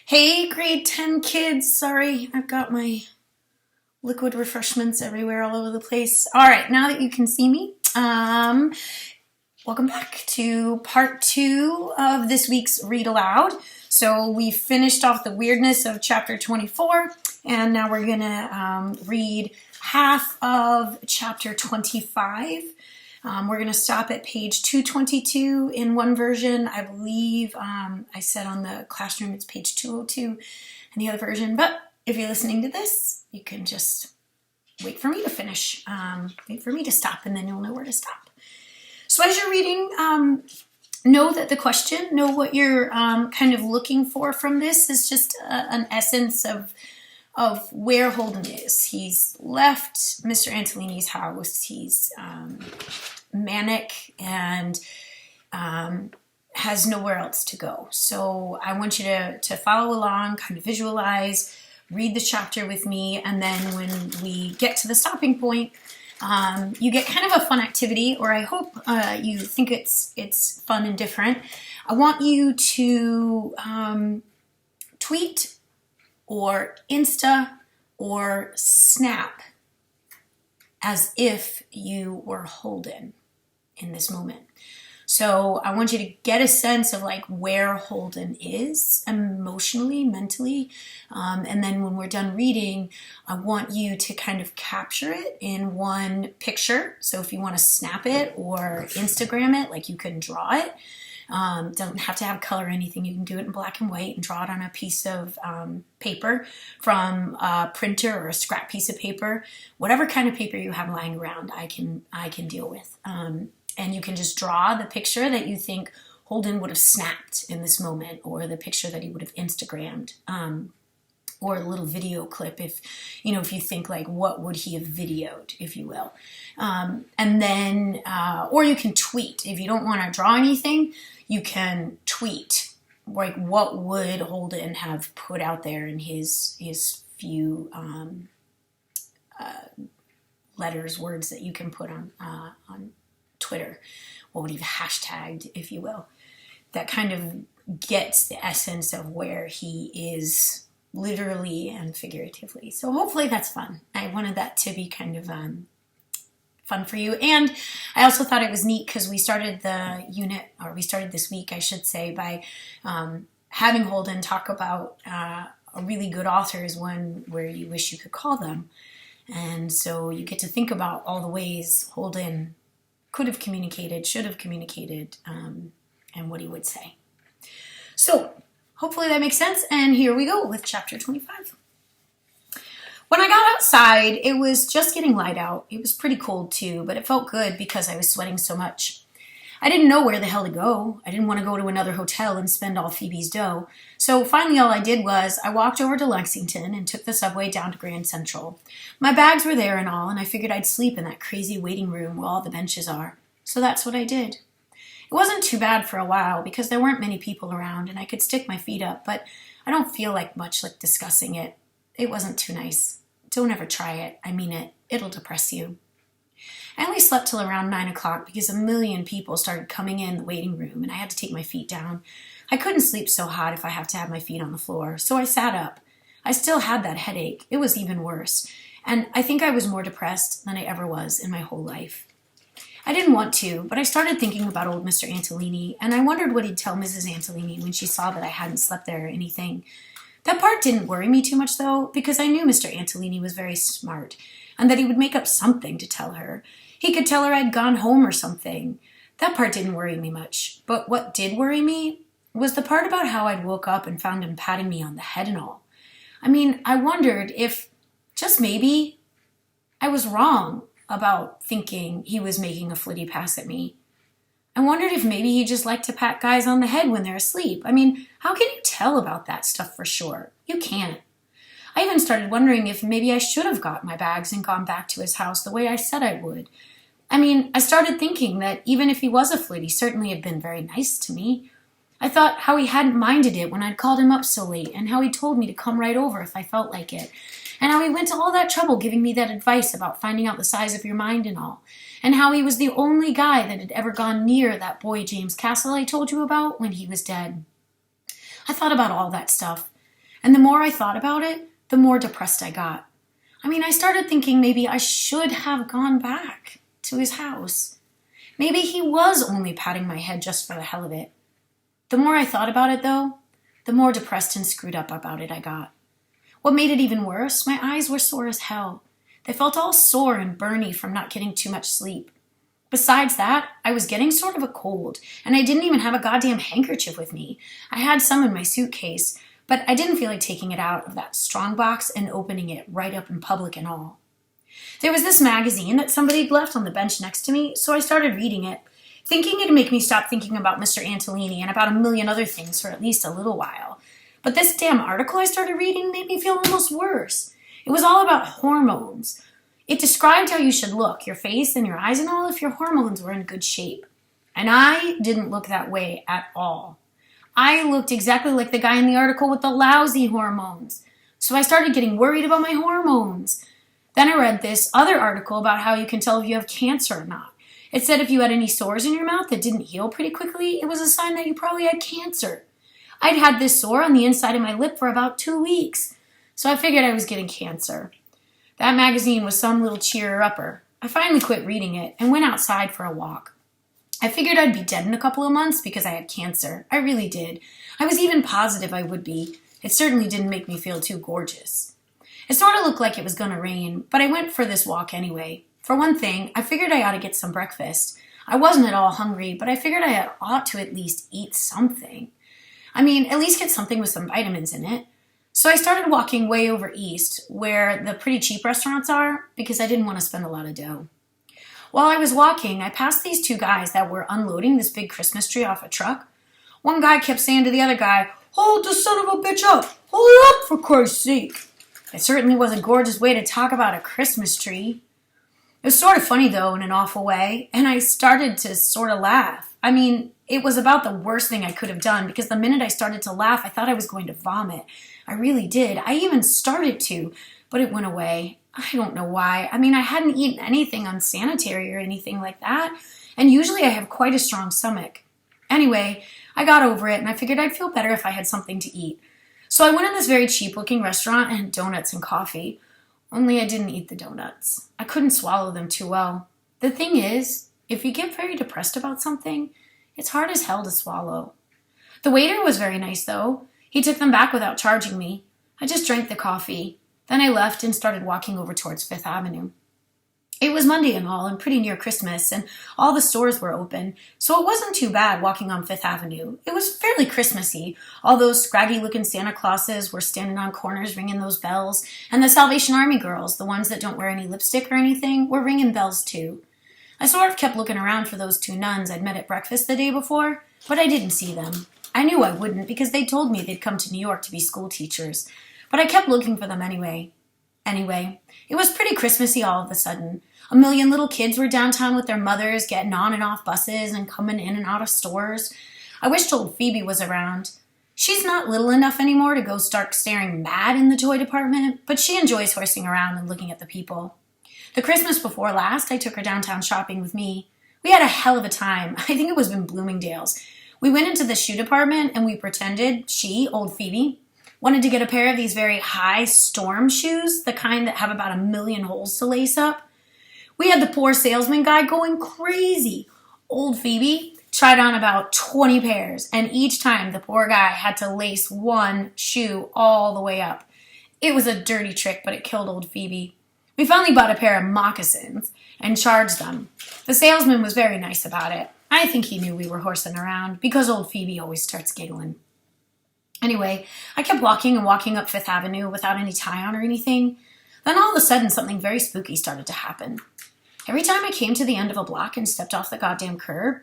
Hey, grade 10 kids. Sorry, I've got my liquid refreshments everywhere all over the place. All right, now that you can see me, welcome back to part 2 of this week's Read Aloud. So we finished off the weirdness of chapter 24, and now we're going to read half of chapter 25. We're going to stop at page 222 in one version. I believe I said on the classroom it's page 202 in the other version. But if you're listening to this, you can just wait for me to finish. Wait for me to stop, and then you'll know where to stop. So as you're reading, know that the question, know what you're kind of looking for from this is just an essence of where Holden is. He's left Mr. Antolini's house. He's manic and has nowhere else to go. So I want you to follow along, kind of visualize, read the chapter with me, and then when we get to the stopping point, you get kind of a fun activity, or I hope you think it's fun and different. I want you to tweet or Insta or Snap as if you were Holden in this moment. So I want you to get a sense of like where Holden is emotionally, mentally, and then when we're done reading, I want you to kind of capture it in one picture. So if you want to snap it or Instagram it, like you can draw it. Doesn't have to have color or anything. You can do it in black and white and draw it on a piece of paper from a printer or a scrap piece of paper. Whatever kind of paper you have lying around, I can deal with. And you can just draw the picture that you think Holden would have snapped in this moment, or the picture that he would have Instagrammed, or a little video clip if you think like what would he have videoed, if you will. And then, or you can tweet. If you don't want to draw anything, you can tweet. Like what would Holden have put out there in his few letters, words that you can put on Twitter? What would he have hashtagged, if you will? That kind of gets the essence of where he is literally and figuratively. So hopefully that's fun. I wanted that to be kind of fun for you. And I also thought it was neat because we started this week, I should say, by having Holden talk about a really good author is one where you wish you could call them. And so you get to think about all the ways Holden could have communicated, should have communicated, and what he would say. So hopefully that makes sense. And here we go with chapter 25. When I got outside, it was just getting light out. It was pretty cold too, but it felt good because I was sweating so much. I didn't know where the hell to go. I didn't want to go to another hotel and spend all Phoebe's dough. So finally all I did was I walked over to Lexington and took the subway down to Grand Central. My bags were there and all, and I figured I'd sleep in that crazy waiting room where all the benches are. So that's what I did. It wasn't too bad for a while because there weren't many people around and I could stick my feet up, but I don't feel like discussing it. It wasn't too nice. Don't ever try it. I mean it. It'll depress you. I only slept till around 9 o'clock because a million people started coming in the waiting room and I had to take my feet down. I couldn't sleep so hot if I have to have my feet on the floor, so I sat up. I still had that headache. It was even worse. And I think I was more depressed than I ever was in my whole life. I didn't want to, but I started thinking about old Mr. Antolini, and I wondered what he'd tell Mrs. Antolini when she saw that I hadn't slept there or anything. That part didn't worry me too much, though, because I knew Mr. Antolini was very smart, and that he would make up something to tell her. He could tell her I'd gone home or something. That part didn't worry me much, but what did worry me was the part about how I'd woke up and found him patting me on the head and all. I mean, I wondered if, just maybe, I was wrong about thinking he was making a flitty pass at me. I wondered if maybe he just liked to pat guys on the head when they're asleep. I mean, how can you tell about that stuff for sure? You can't. I even started wondering if maybe I should have got my bags and gone back to his house the way I said I would. I mean, I started thinking that even if he was a flit, he certainly had been very nice to me. I thought how he hadn't minded it when I'd called him up so late, and how he told me to come right over if I felt like it, and how he went to all that trouble giving me that advice about finding out the size of your mind and all, and how he was the only guy that had ever gone near that boy James Castle I told you about when he was dead. I thought about all that stuff, And the more I thought about it, the more depressed I got. I mean, I started thinking maybe I should have gone back to his house. Maybe he was only patting my head just for the hell of it. The more I thought about it, though, the more depressed and screwed up about it I got. What made it even worse, my eyes were sore as hell. They felt all sore and burny from not getting too much sleep. Besides that, I was getting sort of a cold, and I didn't even have a goddamn handkerchief with me. I had some in my suitcase, but I didn't feel like taking it out of that strongbox and opening it right up in public and all. There was this magazine that somebody had left on the bench next to me, so I started reading it, thinking it'd make me stop thinking about Mr. Antolini and about a million other things for at least a little while. But this damn article I started reading made me feel almost worse. It was all about hormones. It described how you should look, your face and your eyes and all, if your hormones were in good shape. And I didn't look that way at all. I looked exactly like the guy in the article with the lousy hormones. So I started getting worried about my hormones. Then I read this other article about how you can tell if you have cancer or not. It said if you had any sores in your mouth that didn't heal pretty quickly, it was a sign that you probably had cancer. I'd had this sore on the inside of my lip for about 2 weeks, so I figured I was getting cancer. That magazine was some little cheerer-upper. I finally quit reading it and went outside for a walk. I figured I'd be dead in a couple of months because I had cancer. I really did. I was even positive I would be. It certainly didn't make me feel too gorgeous. It sort of looked like it was going to rain, but I went for this walk anyway. For one thing, I figured I ought to get some breakfast. I wasn't at all hungry, but I figured I ought to at least eat something. I mean, at least get something with some vitamins in it. So I started walking way over east, where the pretty cheap restaurants are, because I didn't want to spend a lot of dough. While I was walking, I passed these two guys that were unloading this big Christmas tree off a truck. One guy kept saying to the other guy, "Hold the son of a bitch up! Hold it up, for Christ's sake!" It certainly was a gorgeous way to talk about a Christmas tree. It was sort of funny, though, in an awful way, and I started to sort of laugh. I mean, it was about the worst thing I could have done, because the minute I started to laugh, I thought I was going to vomit. I really did. I even started to, but it went away. I don't know why. I mean, I hadn't eaten anything unsanitary or anything like that, and usually I have quite a strong stomach. Anyway, I got over it, and I figured I'd feel better if I had something to eat. So I went in this very cheap-looking restaurant and had donuts and coffee. Only I didn't eat the donuts. I couldn't swallow them too well. The thing is, if you get very depressed about something, it's hard as hell to swallow. The waiter was very nice, though. He took them back without charging me. I just drank the coffee. Then I left and started walking over towards Fifth Avenue. It was Monday and all, and pretty near Christmas, and all the stores were open, so it wasn't too bad walking on Fifth Avenue. It was fairly Christmassy. All those scraggy-looking Santa Clauses were standing on corners ringing those bells, and the Salvation Army girls, the ones that don't wear any lipstick or anything, were ringing bells too. I sort of kept looking around for those two nuns I'd met at breakfast the day before, but I didn't see them. I knew I wouldn't because they'd told me they'd come to New York to be school teachers, but I kept looking for them anyway. Anyway, it was pretty Christmassy all of a sudden. A million little kids were downtown with their mothers, getting on and off buses and coming in and out of stores. I wished old Phoebe was around. She's not little enough anymore to go start staring mad in the toy department, but she enjoys horsing around and looking at the people. The Christmas before last, I took her downtown shopping with me. We had a hell of a time. I think it was in Bloomingdale's. We went into the shoe department and we pretended she, old Phoebe, wanted to get a pair of these very high storm shoes, the kind that have about 1 million holes to lace up. We had the poor salesman guy going crazy. Old Phoebe tried on about 20 pairs, and each time the poor guy had to lace one shoe all the way up. It was a dirty trick, but it killed old Phoebe. We finally bought a pair of moccasins and charged them. The salesman was very nice about it. I think he knew we were horsing around, because old Phoebe always starts giggling. Anyway, I kept walking and walking up Fifth Avenue without any tie on or anything. Then all of a sudden, something very spooky started to happen. Every time I came to the end of a block and stepped off the goddamn curb,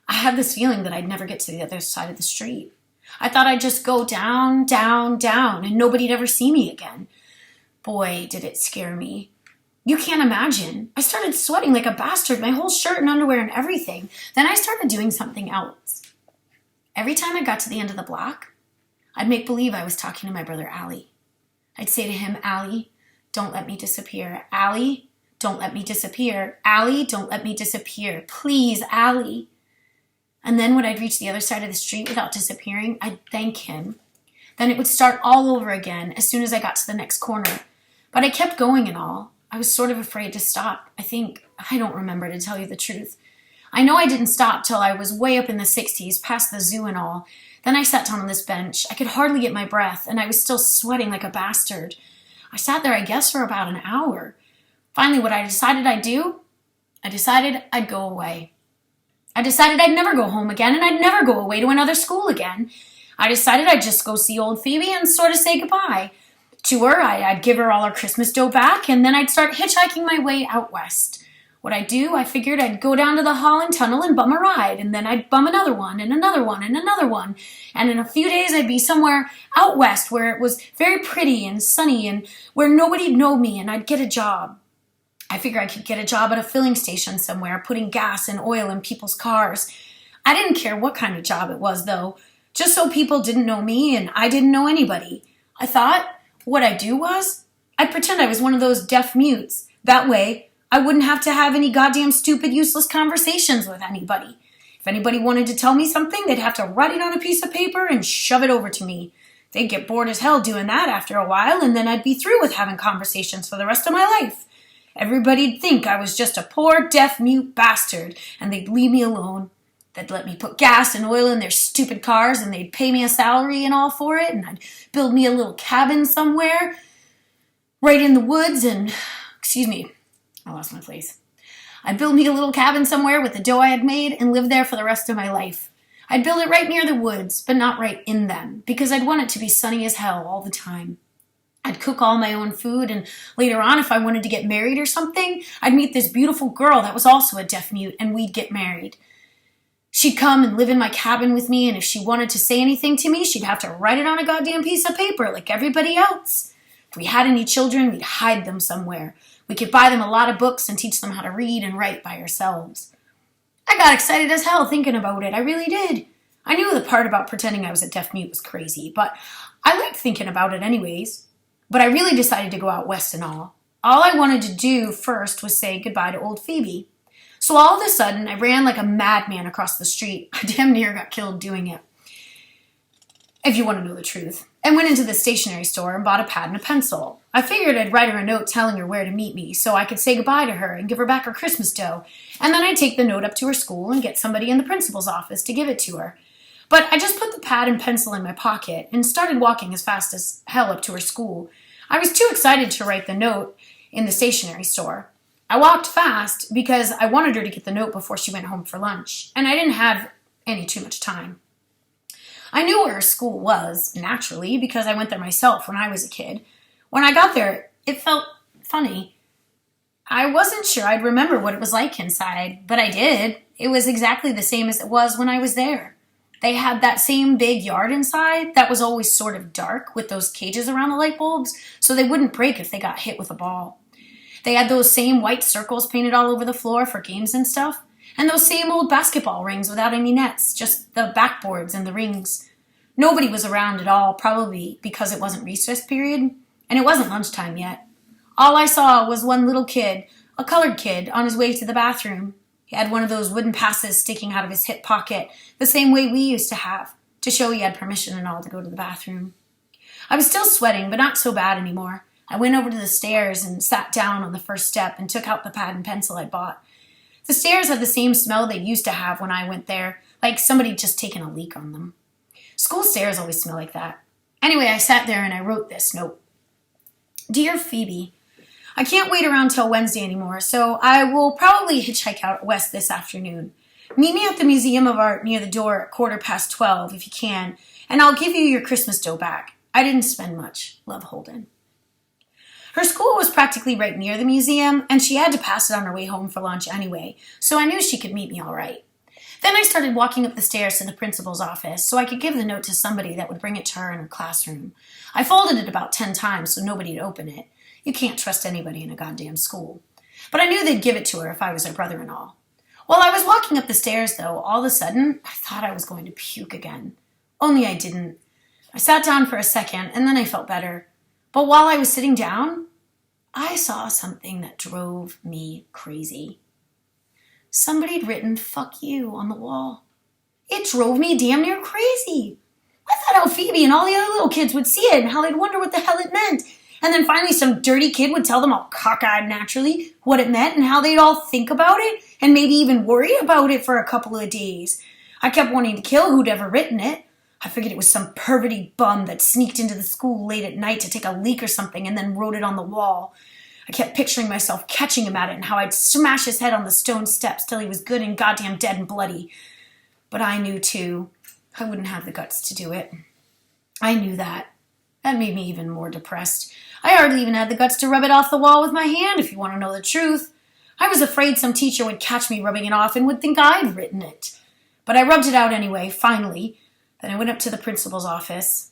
I had this feeling that I'd never get to the other side of the street. I thought I'd just go down, down, down, and nobody'd ever see me again. Boy, did it scare me. You can't imagine. I started sweating like a bastard, my whole shirt and underwear and everything. Then I started doing something else. Every time I got to the end of the block, I'd make believe I was talking to my brother Allie. I'd say to him, "Allie, don't let me disappear. Allie, don't let me disappear. Allie, don't let me disappear. Please, Allie." And then when I'd reach the other side of the street without disappearing, I'd thank him. Then it would start all over again as soon as I got to the next corner. But I kept going and all. I was sort of afraid to stop, I think. I don't remember, to tell you the truth. I know I didn't stop till I was way up in the 60s, past the zoo and all. Then I sat down on this bench. I could hardly get my breath, and I was still sweating like a bastard. I sat there, I guess, for about an hour. Finally, what I decided I'd do? I decided I'd go away. I decided I'd never go home again, and I'd never go away to another school again. I decided I'd just go see old Phoebe and sort of say goodbye to her. I'd give her all her Christmas dough back, and then I'd start hitchhiking my way out west. What I'd do, I figured I'd go down to the Holland Tunnel and bum a ride, and then I'd bum another one, and another one, and another one. And in a few days, I'd be somewhere out west where it was very pretty and sunny and where nobody'd know me, and I'd get a job. I figured I could get a job at a filling station somewhere, putting gas and oil in people's cars. I didn't care what kind of job it was, though, just so people didn't know me and I didn't know anybody. I thought what I'd do was I'd pretend I was one of those deaf mutes. That way, I wouldn't have to have any goddamn stupid, useless conversations with anybody. If anybody wanted to tell me something, they'd have to write it on a piece of paper and shove it over to me. They'd get bored as hell doing that after a while, and then I'd be through with having conversations for the rest of my life. Everybody'd think I was just a poor, deaf, mute bastard, and they'd leave me alone. They'd let me put gas and oil in their stupid cars, and they'd pay me a salary and all for it, and I'd build me a little cabin somewhere, right in the woods, and, I lost my place. I'd build me a little cabin somewhere with the dough I had made and live there for the rest of my life. I'd build it right near the woods, but not right in them, because I'd want it to be sunny as hell all the time. I'd cook all my own food, and later on, if I wanted to get married or something, I'd meet this beautiful girl that was also a deaf mute, and we'd get married. She'd come and live in my cabin with me, and if she wanted to say anything to me, she'd have to write it on a goddamn piece of paper like everybody else. If we had any children, we'd hide them somewhere. We could buy them a lot of books and teach them how to read and write by ourselves. I got excited as hell thinking about it. I really did. I knew the part about pretending I was a deaf mute was crazy, but I liked thinking about it anyways. But I really decided to go out west and all. All I wanted to do first was say goodbye to old Phoebe. So all of a sudden, I ran like a madman across the street. I damn near got killed doing it, if you want to know the truth. And went into the stationery store and bought a pad and a pencil. I figured I'd write her a note telling her where to meet me so I could say goodbye to her and give her back her Christmas dough. And then I'd take the note up to her school and get somebody in the principal's office to give it to her. But I just put the pad and pencil in my pocket and started walking as fast as hell up to her school. I was too excited to write the note in the stationery store. I walked fast because I wanted her to get the note before she went home for lunch, and I didn't have too much time. I knew where her school was, naturally, because I went there myself when I was a kid. When I got there, it felt funny. I wasn't sure I'd remember what it was like inside, but I did. It was exactly the same as it was when I was there. They had that same big yard inside that was always sort of dark with those cages around the light bulbs so they wouldn't break if they got hit with a ball. They had those same white circles painted all over the floor for games and stuff, and those same old basketball rings without any nets, just the backboards and the rings. Nobody was around at all, probably because it wasn't recess period, and it wasn't lunchtime yet. All I saw was one little kid, a colored kid, on his way to the bathroom. He had one of those wooden passes sticking out of his hip pocket, the same way we used to have, to show he had permission and all to go to the bathroom. I was still sweating, but not so bad anymore. I went over to the stairs and sat down on the first step and took out the pad and pencil I'd bought. The stairs had the same smell they used to have when I went there, like somebody just taken a leak on them. School stairs always smell like that. Anyway, I sat there and I wrote this note. Dear Phoebe, I can't wait around till Wednesday anymore, so I will probably hitchhike out west this afternoon. Meet me at the Museum of Art near the door at 12:15 if you can, and I'll give you your Christmas dough back. I didn't spend much. Love, Holden. Her school was practically right near the museum, and she had to pass it on her way home for lunch anyway, so I knew she could meet me all right. Then I started walking up the stairs to the principal's office so I could give the note to somebody that would bring it to her in her classroom. I folded it about 10 times so nobody'd open it. You can't trust anybody in a goddamn school. But I knew they'd give it to her if I was her brother-in-law. While I was walking up the stairs, though, all of a sudden, I thought I was going to puke again. Only I didn't. I sat down for a second, and then I felt better. But while I was sitting down, I saw something that drove me crazy. Somebody'd written, "fuck you," on the wall. It drove me damn near crazy. I thought how Phoebe and all the other little kids would see it and how they'd wonder what the hell it meant. And then finally some dirty kid would tell them all cockeyed naturally what it meant and how they'd all think about it and maybe even worry about it for a couple of days. I kept wanting to kill who'd ever written it. I figured it was some perverty bum that sneaked into the school late at night to take a leak or something and then wrote it on the wall. I kept picturing myself catching him at it and how I'd smash his head on the stone steps till he was good and goddamn dead and bloody. But I knew, too, I wouldn't have the guts to do it. I knew that. That made me even more depressed. I hardly even had the guts to rub it off the wall with my hand, if you want to know the truth. I was afraid some teacher would catch me rubbing it off and would think I'd written it. But I rubbed it out anyway, finally. Then I went up to the principal's office.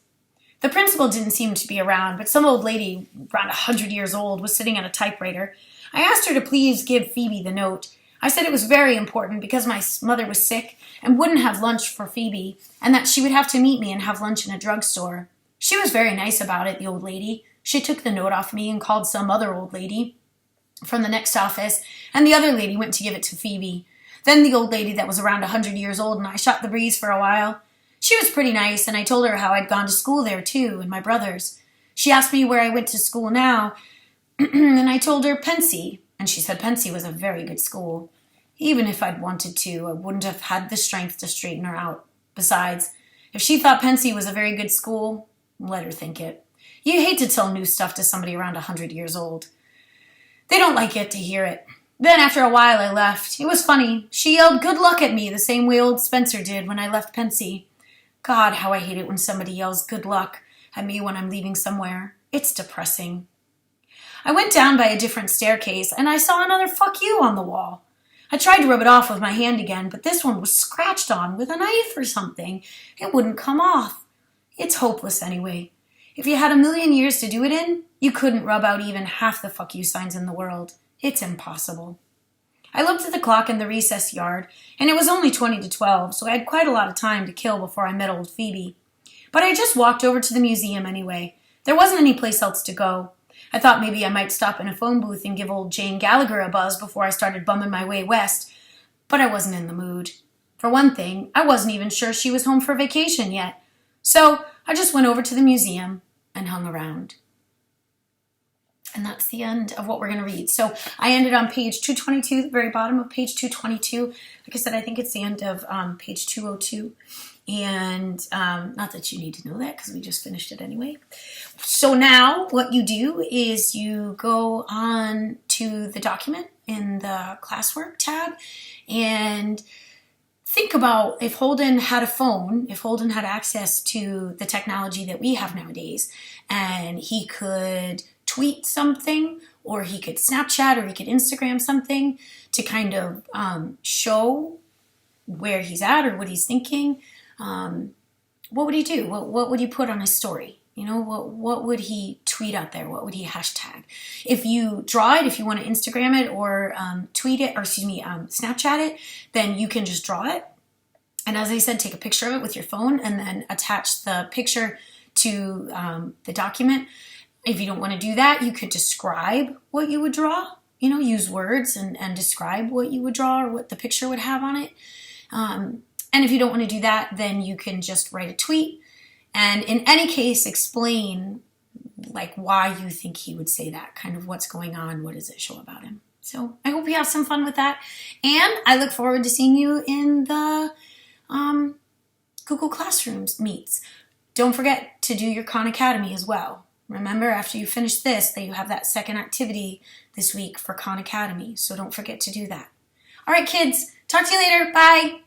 The principal didn't seem to be around, but some old lady, around 100 years old, was sitting at a typewriter. I asked her to please give Phoebe the note. I said it was very important because my mother was sick and wouldn't have lunch for Phoebe, and that she would have to meet me and have lunch in a drugstore. She was very nice about it, the old lady. She took the note off me and called some other old lady from the next office, and the other lady went to give it to Phoebe. Then the old lady that was around 100 years old and I shot the breeze for a while. She was pretty nice, and I told her how I'd gone to school there, too, and my brothers. She asked me where I went to school now, and I told her Pensy, and she said Pensy was a very good school. Even if I'd wanted to, I wouldn't have had the strength to straighten her out. Besides, if she thought Pensy was a very good school, let her think it. You hate to tell new stuff to somebody around 100 years old. They don't like it to hear it. Then after a while I left. It was funny. She yelled good luck at me the same way old Spencer did when I left Pensy. God, how I hate it when somebody yells good luck at me when I'm leaving somewhere. It's depressing. I went down by a different staircase, and I saw another fuck you on the wall. I tried to rub it off with my hand again, but this one was scratched on with a knife or something. It wouldn't come off. It's hopeless anyway. If you had 1,000,000 years to do it in, you couldn't rub out even half the fuck you signs in the world. It's impossible. I looked at the clock in the recess yard, and it was only 20 to 12, so I had quite a lot of time to kill before I met old Phoebe. But I just walked over to the museum anyway. There wasn't any place else to go. I thought maybe I might stop in a phone booth and give old Jane Gallagher a buzz before I started bumming my way west, but I wasn't in the mood. For one thing, I wasn't even sure she was home for vacation yet, so I just went over to the museum and hung around. And that's the end of what we're going to read. So I ended on page 222, the very bottom of page 222. Like I said, I think it's the end of page 202. And not that you need to know that because we just finished it anyway. So now what you do is you go on to the document in the classwork tab and think about if Holden had a phone, if Holden had access to the technology that we have nowadays, and he could tweet something, or he could Snapchat, or he could Instagram something to kind of show where he's at or what he's thinking. What would he do? What would he put on his story? You know, what would he tweet out there? What would he hashtag? If you draw it, if you want to Instagram it or tweet it, or Snapchat it, then you can just draw it. And as I said, take a picture of it with your phone and then attach the picture to the document. If you don't want to do that, you could describe what you would draw. You know, use words and describe what you would draw or what the picture would have on it. And if you don't want to do that, then you can just write a tweet. And in any case, explain like why you think he would say that, kind of what's going on, what does it show about him. So I hope you have some fun with that. And I look forward to seeing you in the Google Classrooms meets. Don't forget to do your Khan Academy as well. Remember, after you finish this, that you have that second activity this week for Khan Academy. So don't forget to do that. All right, kids. Talk to you later. Bye.